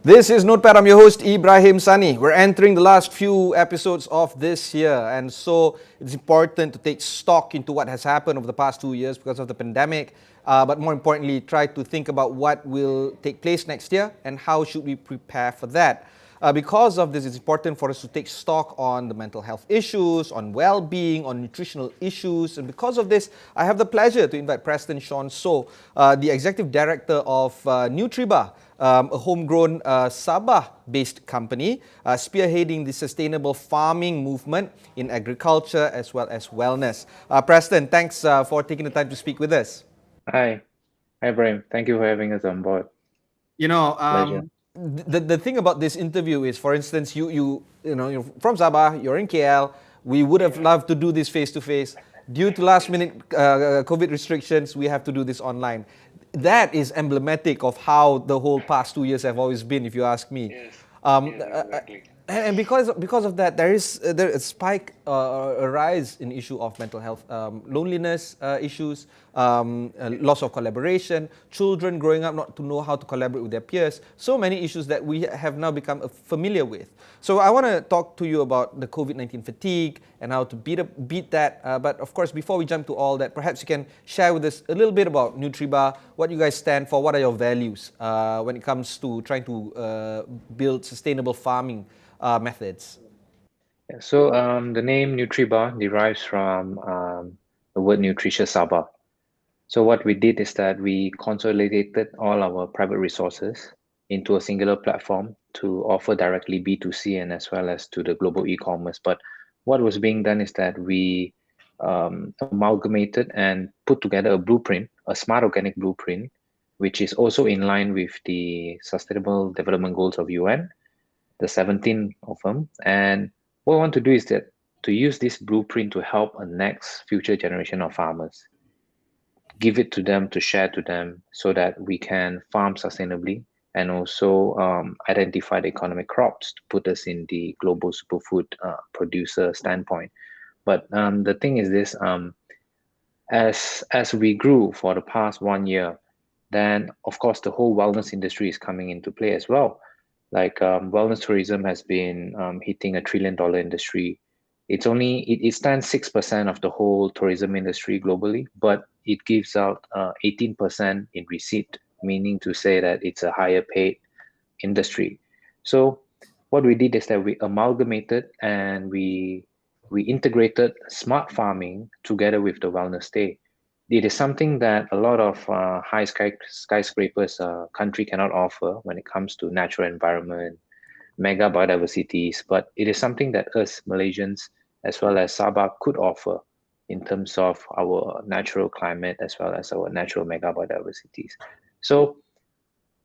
This is Notepad. I'm your host, Ibrahim Sani. We're entering the last few episodes of this year, and so it's important to take stock into what has happened over the past 2 years because of the pandemic, but more importantly, try to think about what will take place next year and how should we prepare for that. Because of this, it's important for us to take stock on the mental health issues, on well-being, on nutritional issues. And because of this, I have the pleasure to invite Preston Sean Soh, the Executive Director of Nutribah, a homegrown Sabah-based company, spearheading the sustainable farming movement in agriculture as well as wellness. Preston, thanks for taking the time to speak with us. Hi. Hi, Ibrahim. Thank you for having us on board. You know, Pleasure. the thing about this interview is, for instance, you're from Sabah, you're in KL. We would have loved to do this face to face. Due to last minute COVID restrictions, we have to do this online. That is emblematic of how the whole past 2 years have always been, if you ask me. Yes, Um, yes, uh, uh, exactly. and because of that, there is a spike, a rise in issue of mental health, loneliness issues, loss of collaboration, children growing up not to know how to collaborate with their peers. So many issues that we have now become familiar with. So I want to talk to you about the COVID-19 fatigue and how to beat that. But of course, before we jump to all that, perhaps you can share with us a little bit about Nutribah, what you guys stand for, what are your values when it comes to trying to build sustainable farming methods. Yeah, so the name Nutribah derives from the word nutritious Sabah. So what we did is that we consolidated all our private resources into a singular platform to offer directly B2C and as well as to the global e-commerce. But what was being done is that we amalgamated and put together a blueprint, a smart organic blueprint, which is also in line with the Sustainable Development Goals of UN, the 17 of them. And what we want to do is that to use this blueprint to help a next future generation of farmers, give it to them, to share to them, so that we can farm sustainably and also identify the economic crops to put us in the global superfood producer standpoint. But the thing is this: as we grew for the past 1 year, then of course the whole wellness industry is coming into play as well. Like wellness tourism has been hitting $1 trillion industry. It stands 6% of the whole tourism industry globally, but it gives out 18% in receipt, meaning to say that it's a higher paid industry. So what we did is that we amalgamated and we integrated smart farming together with the wellness day. It is something that a lot of skyscrapers country cannot offer when it comes to natural environment, mega biodiversities, but it is something that us Malaysians as well as Sabah could offer in terms of our natural climate as well as our natural mega biodiversities. So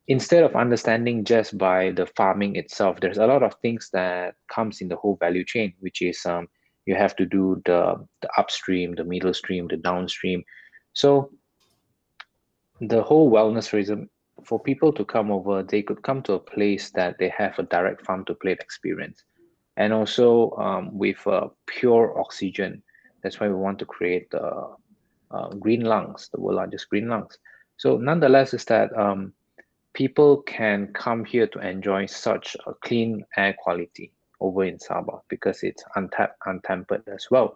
instead of understanding just by the farming itself, there's a lot of things that comes in the whole value chain, which is you have to do the upstream, the middle stream, the downstream. So the whole wellness reason for people to come over, they could come to a place that they have a direct farm to plate experience, and also with pure oxygen. That's why we want to create the green lungs, the world largest green lungs. So nonetheless, is that people can come here to enjoy such a clean air quality over in Sabah because it's untapped, untampered as well.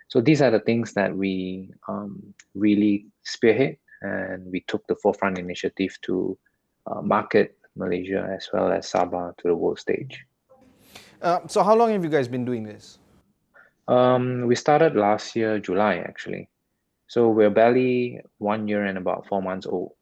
So these are the things that we really spearhead, and we took the forefront initiative to market Malaysia as well as Sabah to the world stage. So how long have you guys been doing this? We started last year, July actually. So we're barely 1 year and about 4 months old.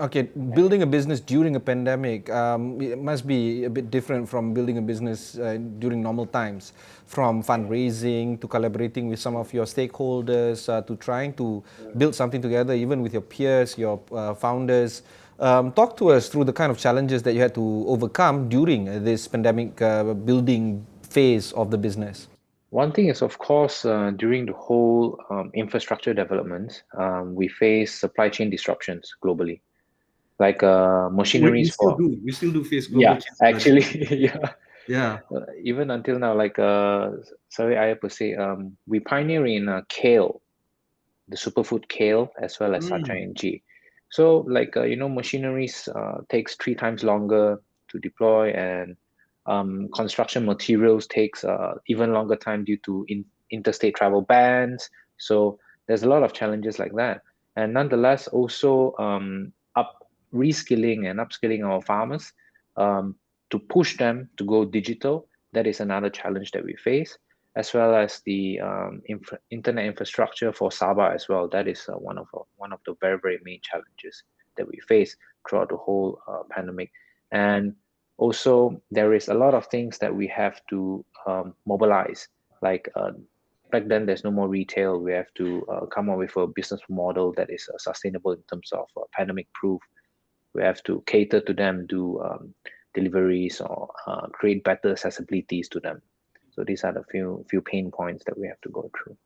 Okay, building a business during a pandemic, it must be a bit different from building a business during normal times, from fundraising to collaborating with some of your stakeholders to trying to build something together, even with your peers, your founders. Talk to us through the kind of challenges that you had to overcome during this pandemic building phase of the business. One thing is, of course, during the whole infrastructure development, we face supply chain disruptions globally, like We machineries still for, do. We still do face global yeah, challenges. actually, yeah. Yeah. Even until now, like, sorry, I have to say, we pioneer in kale, the superfood kale, as well as Mm. sacha and ghee. So, like, machineries takes 3 times longer to deploy, and construction materials takes even longer time due to interstate travel bans. So there's a lot of challenges like that. And nonetheless, also reskilling and upskilling our farmers to push them to go digital. That is another challenge that we face, as well as the internet infrastructure for Sabah as well. That is one of the very, very main challenges that we face throughout the whole pandemic. And also, there is a lot of things that we have to mobilize. Like back then, there's no more retail. We have to come up with a business model that is sustainable in terms of pandemic proof. We have to cater to them, do deliveries, or create better accessibilities to them. So these are the few pain points that we have to go through.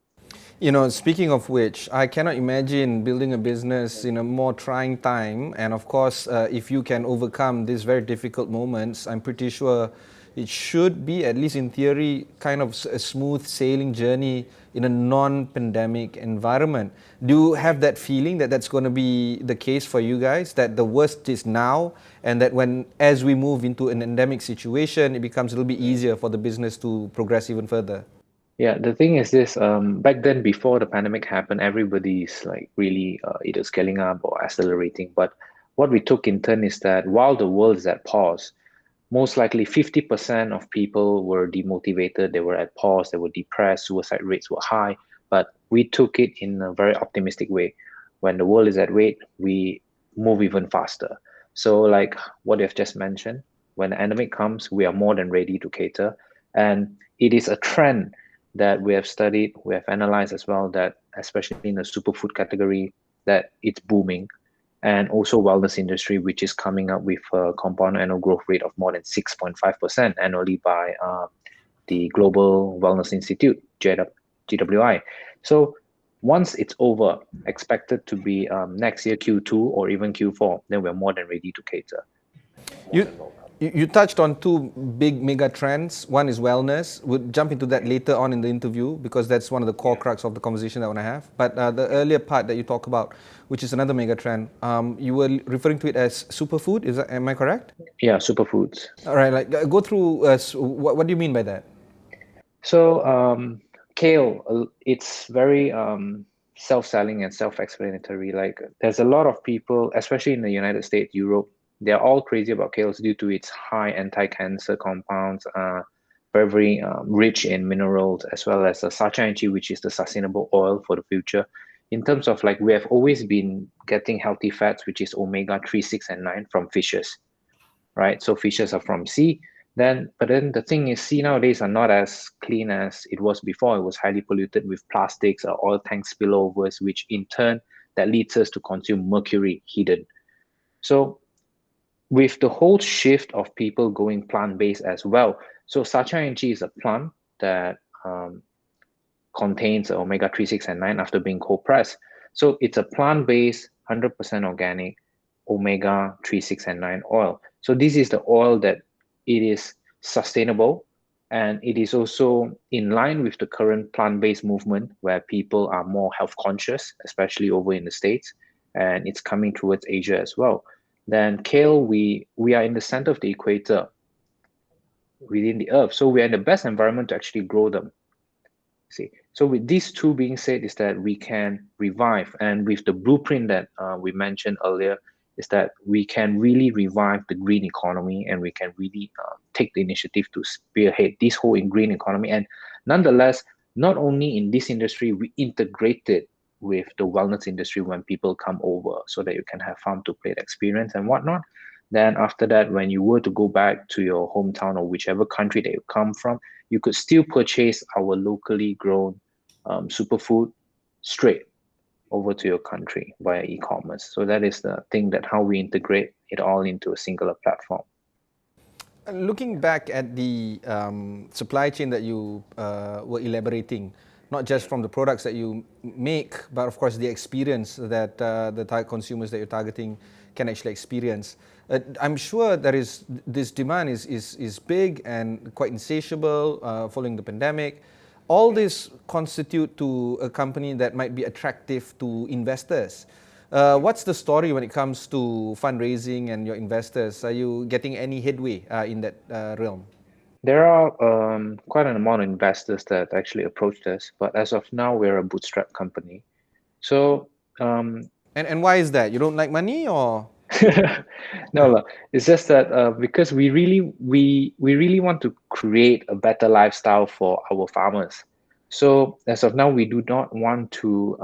You know, speaking of which, I cannot imagine building a business in a more trying time. And of course, if you can overcome these very difficult moments, I'm pretty sure it should be, at least in theory, kind of a smooth sailing journey in a non-pandemic environment. Do you have that feeling that that's going to be the case for you guys, that the worst is now, and that as we move into an endemic situation, it becomes a little bit easier for the business to progress even further? Yeah, the thing is this, back then before the pandemic happened, everybody's like really either scaling up or accelerating. But what we took in turn is that while the world is at pause, most likely 50% of people were demotivated, they were at pause, they were depressed, suicide rates were high, but we took it in a very optimistic way. When the world is at wait, we move even faster. So like what you've just mentioned, when the pandemic comes, we are more than ready to cater. And it is a trend that we have studied, we have analyzed as well, that especially in the superfood category, that it's booming, and also wellness industry, which is coming up with a compound annual growth rate of more than 6.5% annually by the Global Wellness Institute, GWI. So once it's over, expected to be next year Q2 or even Q4, then we're more than ready to cater. You touched on two big mega trends. One is wellness. We'll jump into that later on in the interview because that's one of the core crux of the conversation that I want to have. But the earlier part that you talk about, which is another mega trend, you were referring to it as superfood. Am I correct? Yeah, superfoods. All right, like go through. What do you mean by that? So kale, it's very self-selling and self-explanatory. Like there's a lot of people, especially in the United States, Europe, they're all crazy about kales due to its high anti-cancer compounds, very, very rich in minerals, as well as the sachainchi, which is the sustainable oil for the future. In terms of like, we have always been getting healthy fats, which is omega 3, 6, and 9 from fishes, right? So fishes are from sea. But then the thing is, sea nowadays are not as clean as it was before. It was highly polluted with plastics or oil tank spillovers, which in turn, that leads us to consume mercury hidden. So with the whole shift of people going plant-based as well. So sachainchi is a plant that contains omega 3, 6, and 9 after being cold pressed. So it's a plant-based, 100% organic omega 3, 6, and 9 oil. So this is the oil that it is sustainable, and it is also in line with the current plant-based movement where people are more health conscious, especially over in the States, and it's coming towards Asia as well. Then kale, we are in the center of the equator within the earth. So we are in the best environment to actually grow them. See, so with these two being said, is that we can revive, and with the blueprint that we mentioned earlier, is that we can really revive the green economy, and we can really take the initiative to spearhead this whole green economy. And nonetheless, not only in this industry, we integrate it with the wellness industry when people come over, so that you can have farm to plate experience and whatnot. Then after that, when you were to go back to your hometown or whichever country that you come from, you could still purchase our locally grown superfood straight over to your country via e-commerce. So that is the thing, that how we integrate it all into a singular platform. Looking back at the supply chain that you were elaborating, not just from the products that you make, but of course the experience that the consumers that you're targeting can actually experience. I'm sure this demand is big and quite insatiable following the pandemic. All this constitute to a company that might be attractive to investors. What's the story when it comes to fundraising and your investors? Are you getting any headway in that realm? There are quite an amount of investors that actually approached us, but as of now, we're a bootstrap company. So um, And why is that? You don't like money or? no, it's just that because we really want to create a better lifestyle for our farmers. So as of now, we do not want to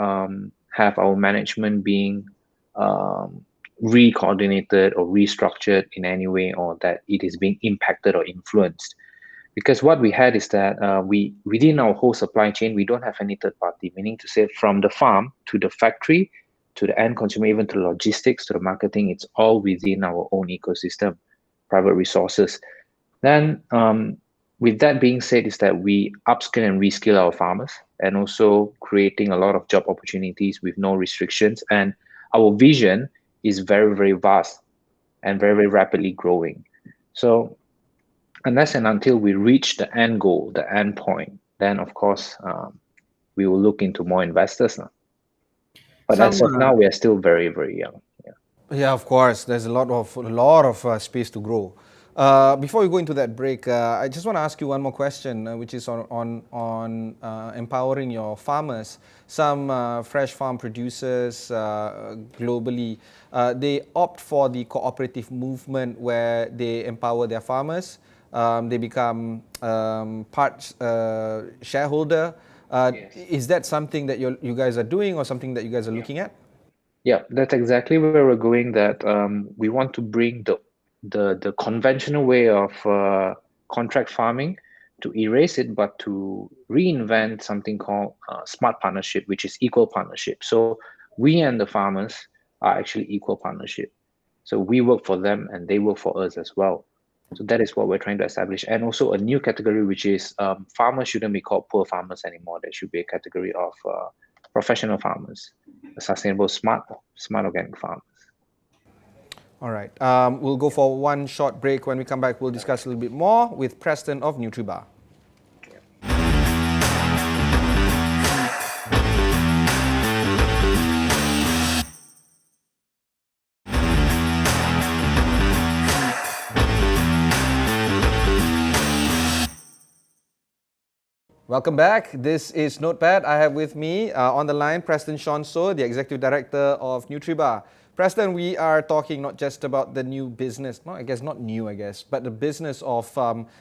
have our management being um, re-coordinated or restructured in any way, or that it is being impacted or influenced. Because what we had is that we within our whole supply chain, we don't have any third party, meaning to say from the farm to the factory to the end consumer, even to the logistics to the marketing, it's all within our own ecosystem, private resources. Then with that being said, is that we upskill and reskill our farmers, and also creating a lot of job opportunities with no restrictions. And our vision is very, very vast and very, very rapidly growing. So unless and until we reach the end goal, the end point, then of course we will look into more investors now. But Some as of now, we are still very, very young. Yeah. Yeah, of course. There's a lot of space to grow. Before we go into that break, I just want to ask you one more question, which is on empowering your farmers. Some fresh farm producers globally, they opt for the cooperative movement where they empower their farmers. They become part shareholder. Yes. Is that something that you guys are doing, or something that you guys are Yeah. looking at? Yeah, that's exactly where we're going. That we want to bring the conventional way of contract farming to erase it, but to reinvent something called smart partnership, which is equal partnership. So we and the farmers are actually equal partnership. So we work for them and they work for us as well. So that is what we're trying to establish. And also a new category, which is farmers shouldn't be called poor farmers anymore. There should be a category of professional farmers, sustainable, smart organic farmers. All right. We'll go for one short break. When we come back, we'll discuss a little bit more with Preston of Nutribah. Welcome back. This is Notepad. I have with me on the line Preston Sean Soh, the Executive Director of Nutribah. Preston, we are talking not just about the new business, not new, but the business of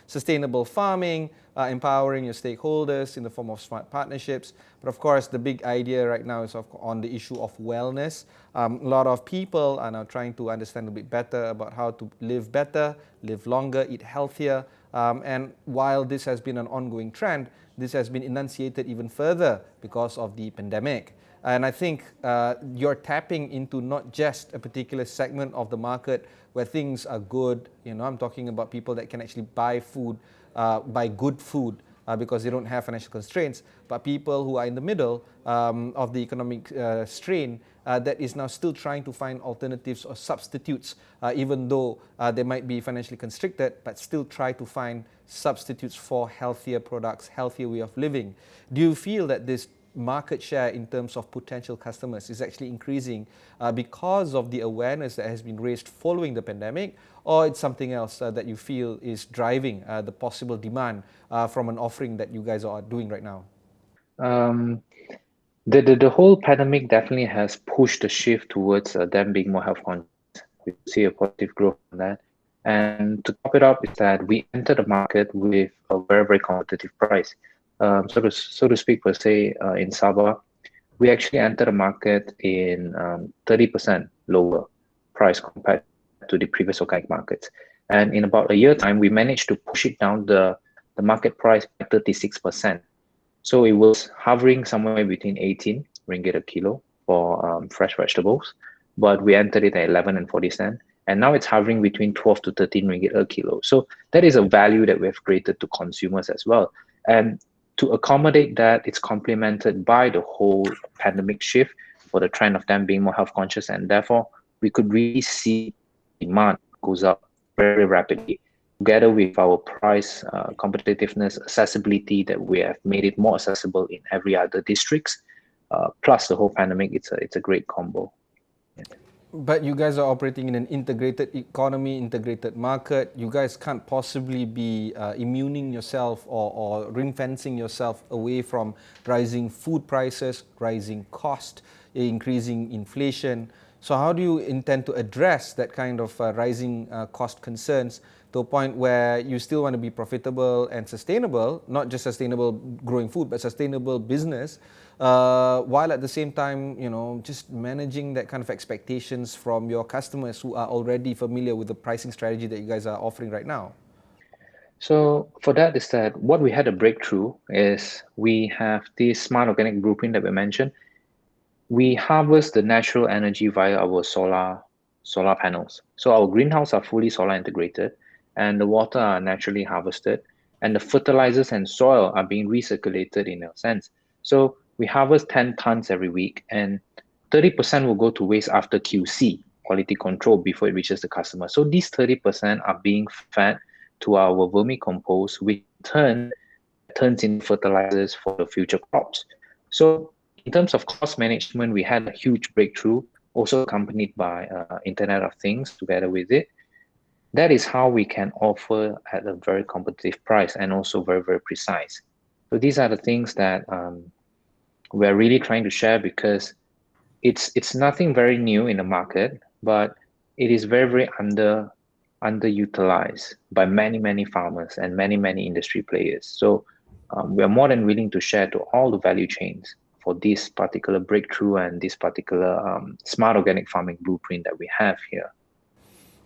sustainable farming, empowering your stakeholders in the form of smart partnerships. But of course, the big idea right now is on the issue of wellness. A lot of people are now trying to understand a bit better about how to live better, live longer, eat healthier. And while this has been an ongoing trend, this has been enunciated even further because of the pandemic. And I think you're tapping into not just a particular segment of the market where things are good. I'm talking about people that can actually buy food, buy good food because they don't have financial constraints, but people who are in the middle of the economic strain that is now still trying to find alternatives or substitutes, even though they might be financially constricted, but still try to find substitutes for healthier products, healthier way of living. Do you feel that this market share in terms of potential customers is actually increasing because of the awareness that has been raised following the pandemic, or it's something else that you feel is driving the possible demand from an offering that you guys are doing right now? Um, the whole pandemic definitely has pushed the shift towards them being more health conscious. We see a positive growth on that. And to top it up is that we entered the market with a very, very competitive price. So to speak, per se, in Sabah, we actually entered the market in 30% lower price compared to the previous organic markets. And in about a year time, we managed to push it down the market price by 36%. So it was hovering somewhere between 18 ringgit a kilo for fresh vegetables, but we entered it at 11 and 40 cent. And now it's hovering between 12 to 13 ringgit a kilo. So that is a value that we have created to consumers as well. And to accommodate that, it's complemented by the whole pandemic shift for the trend of them being more health conscious. And therefore, we could really see demand goes up very rapidly together with our price competitiveness, accessibility that we have made it more accessible in every other districts, plus the whole pandemic. It's a great combo. But you guys are operating in an integrated economy, integrated market. You guys can't possibly be immuning yourself or ring fencing yourself away from rising food prices, rising cost, increasing inflation. So how do you intend to address that kind of rising cost concerns to a point where you still want to be profitable and sustainable, not just sustainable growing food, but sustainable business, while at the same time, just managing that kind of expectations from your customers who are already familiar with the pricing strategy that you guys are offering right now? So for that is that what we had a breakthrough is we have this smart organic blueprint that we mentioned. We harvest the natural energy via our solar panels. So our greenhouse are fully solar integrated, and the water are naturally harvested, and the fertilizers and soil are being recirculated in a sense. So we harvest 10 tons every week, and 30% will go to waste after QC, quality control, before it reaches the customer. So these 30% are being fed to our vermicompost, which in turn turns into fertilizers for the future crops. So in terms of cost management, we had a huge breakthrough, also accompanied by Internet of Things together with it. That is how we can offer at a very competitive price and also very, very precise. So these are the things that we're really trying to share because it's nothing very new in the market, but it is very, very underutilized by many, many farmers and many, many industry players. So we are more than willing to share to all the value chains for this particular breakthrough and this particular smart organic farming blueprint that we have here.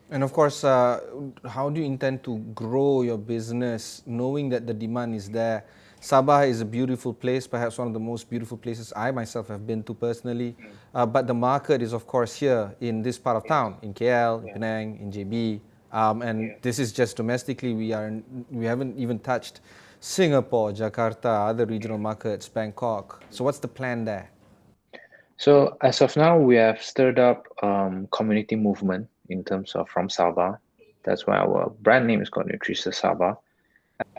And of course, how do you intend to grow your business knowing that the demand is there? Sabah is a beautiful place, perhaps one of the most beautiful places I myself have been to personally. But the market is, of course, here in this part of town, in KL, in Penang, in JB. And this is just domestically. We haven't even touched Singapore, Jakarta, other regional markets, Bangkok. So what's the plan there? So as of now, we have stirred up community movement in terms of from Sabah. That's why our brand name is called Nutribah Sabah.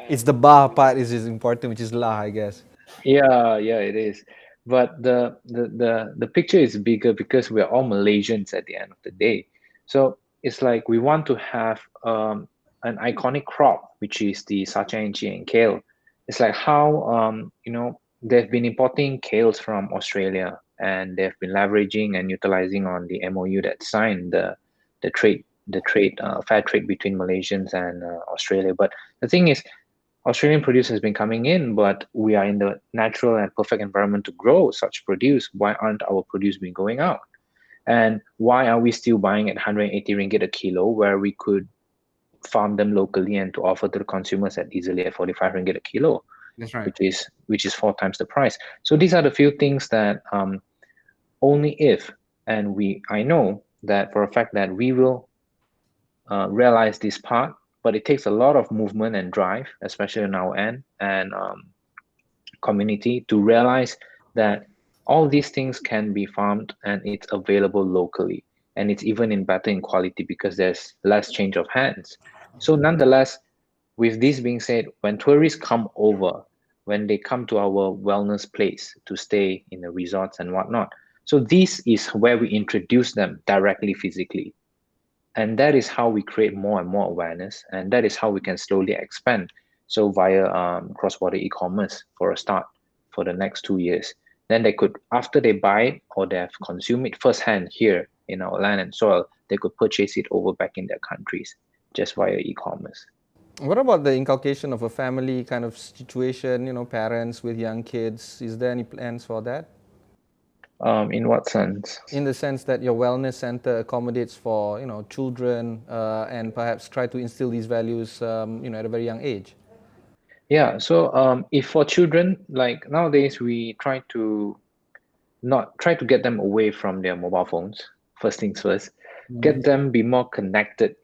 It's the ba part is important, which is la, I guess. Yeah, it is. But the picture is bigger because we're all Malaysians at the end of the day. So it's like we want to have an iconic crop, which is the Sacha and kale. It's like how they've been importing kales from Australia and they've been leveraging and utilizing on the MOU that signed the fair trade between Malaysians and Australia. But the thing is, Australian produce has been coming in, but we are in the natural and perfect environment to grow such produce. Why aren't our produce been going out? And why are we still buying at 180 ringgit a kilo where we could farm them locally and to offer to the consumers at easily at 45 ringgit a kilo, That's right. which is 4 times the price. So these are the few things that only if, and I know that for a fact that we will realize this part, but it takes a lot of movement and drive, especially on our end and community, to realize that all these things can be farmed and it's available locally, and it's even in better in quality because there's less change of hands. So nonetheless, with this being said, when tourists come over, when they come to our wellness place to stay in the resorts and whatnot, so this is where we introduce them directly physically. And that is how we create more and more awareness, and that is how we can slowly expand. So via cross-border e-commerce for a start for the next 2 years, then they could, after they buy it or they have consumed it firsthand here in our land and soil, they could purchase it over back in their countries just via e-commerce. What about the inculcation of a family kind of situation, parents with young kids? Is there any plans for that? In what sense? In the sense that your wellness center accommodates for, children and perhaps try to instill these values, at a very young age? Yeah, so if for children, like nowadays, we try to not try to get them away from their mobile phones. First things first, get them be more connected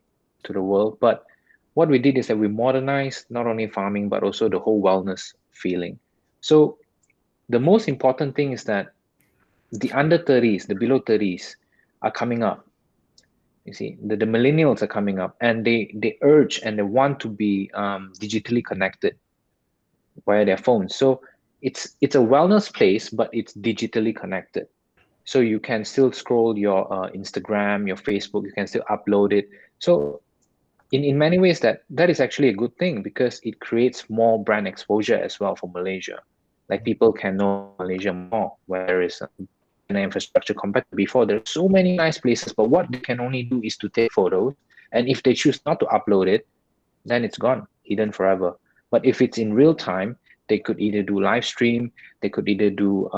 to the world. But what we did is that we modernized not only farming but also the whole wellness feeling. So the most important thing is that the under 30s, the below 30s are coming up. You see, the millennials are coming up, and they urge and they want to be digitally connected via their phones. So it's a wellness place, but it's digitally connected. So you can still scroll your Instagram, your Facebook, you can still upload it. So in many ways that is actually a good thing because it creates more brand exposure as well for Malaysia. Like people can know about Malaysia more when there is better infrastructure compared to before. There's so many nice places, but what they can only do is to take photos. And if they choose not to upload it, then it's gone, hidden forever. But if it's in real time, they could either do live stream, they could either do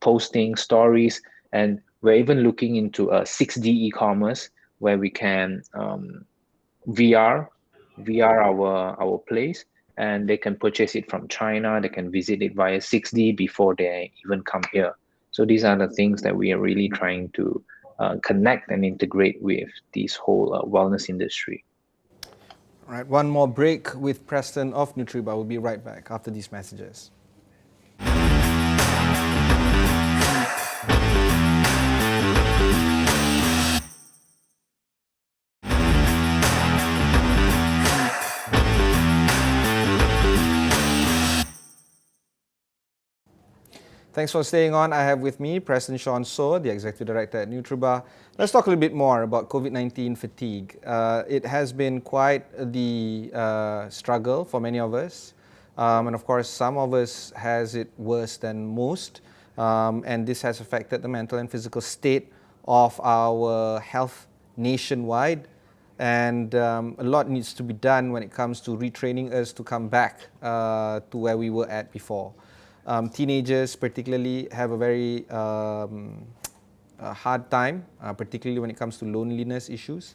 posting stories, and we're even looking into a 6D e-commerce where we can VR, VR our place, and they can purchase it from China. They can visit it via 6D before they even come here. So these are the things that we are really trying to connect and integrate with this whole wellness industry. All right, one more break with Preston of Nutribah. We'll be right back after these messages. Thanks for staying on. I have with me Preston Sean Soh, the Executive Director at Nutribah. Let's talk a little bit more about COVID-19 fatigue. It has been quite the struggle for many of us. And of course, some of us has it worse than most. And this has affected the mental and physical state of our health nationwide. And a lot needs to be done when it comes to retraining us to come back to where we were at before. Teenagers particularly have a very hard time, particularly when it comes to loneliness issues.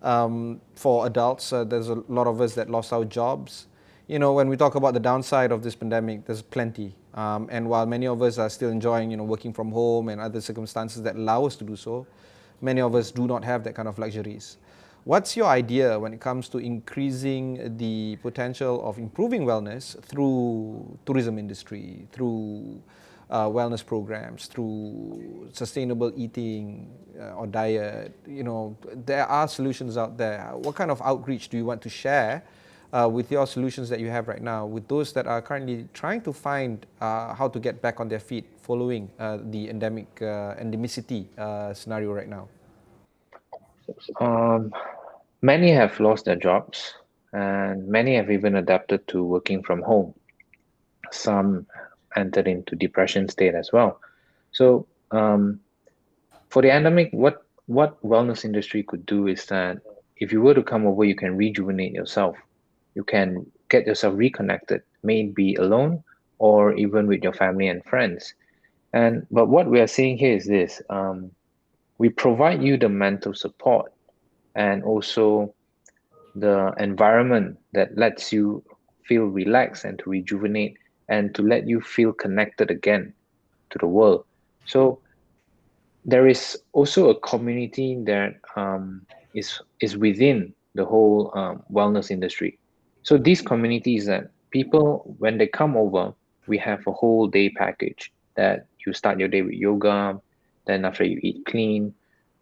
For adults, there's a lot of us that lost our jobs. You know, when we talk about the downside of this pandemic, there's plenty. And while many of us are still enjoying, working from home and other circumstances that allow us to do so, many of us do not have that kind of luxuries. What's your idea when it comes to increasing the potential of improving wellness through tourism industry, through wellness programs, through sustainable eating or diet? There are solutions out there. What kind of outreach do you want to share with your solutions that you have right now with those that are currently trying to find how to get back on their feet following the endemicity scenario right now? Um, Many have lost their jobs, and many have even adapted to working from home. Some entered into depression state as well. So for the endemic, what wellness industry could do is that if you were to come over, you can rejuvenate yourself. You can get yourself reconnected, may it be alone or even with your family and friends. And but what we are seeing here is this: we provide you the mental support and also the environment that lets you feel relaxed and to rejuvenate and to let you feel connected again to the world. So there is also a community that is within the whole wellness industry. So these communities that people, when they come over, we have a whole day package that you start your day with yoga, then after you eat clean,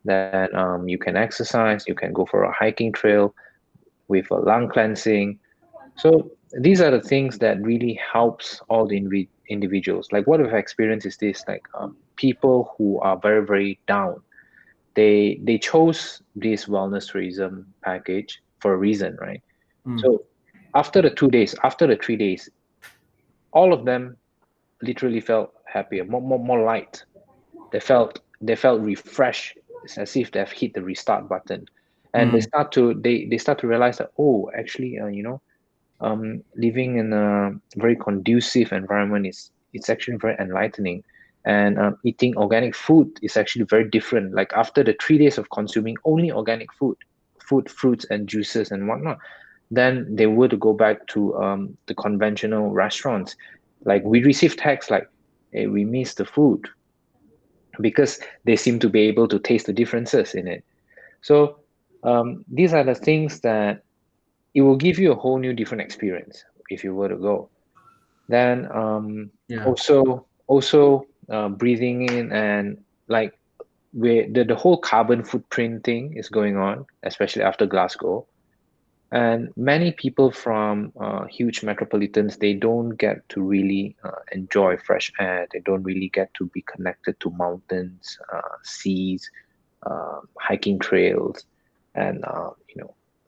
then you can exercise, you can go for a hiking trail with a lung cleansing. So these are the things that really helps all the individuals. Like what we've experienced is this: like people who are very very down, they chose this wellness tourism package for a reason, right? So after the 2 days, after the 3 days, all of them literally felt happier, more light. They felt refreshed. It's as if they've hit the restart button, and they start to realize that, oh, actually, living in a very conducive environment is it's actually very enlightening, and eating organic food is actually very different. Like after the 3 days of consuming only organic food, fruits and juices and whatnot, then they were to go back to the conventional restaurants. Like we receive texts like, hey, we miss the food, because they seem to be able to taste the differences in it. So these are the things that it will give you a whole new different experience if you were to go. Then also breathing in, and like where the whole carbon footprint thing is going on, especially after Glasgow. And many people from huge metropolitans, they don't get to really enjoy fresh air. They don't really get to be connected to mountains, seas, hiking trails, and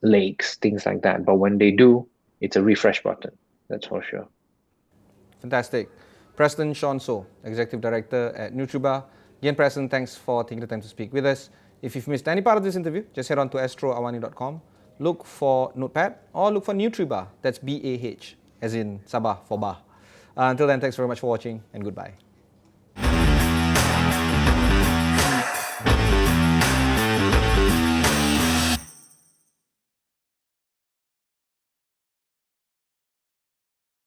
lakes, things like that. But when they do, it's a refresh button. That's for sure. Fantastic. Preston Sean Soh, Executive Director at Nutribah. Again, Preston, thanks for taking the time to speak with us. If you've missed any part of this interview, just head on to astroawani.com, look for Notepad, or look for Nutribah, that's BAH, as in Sabah for Bah. Until then, thanks very much for watching, and goodbye.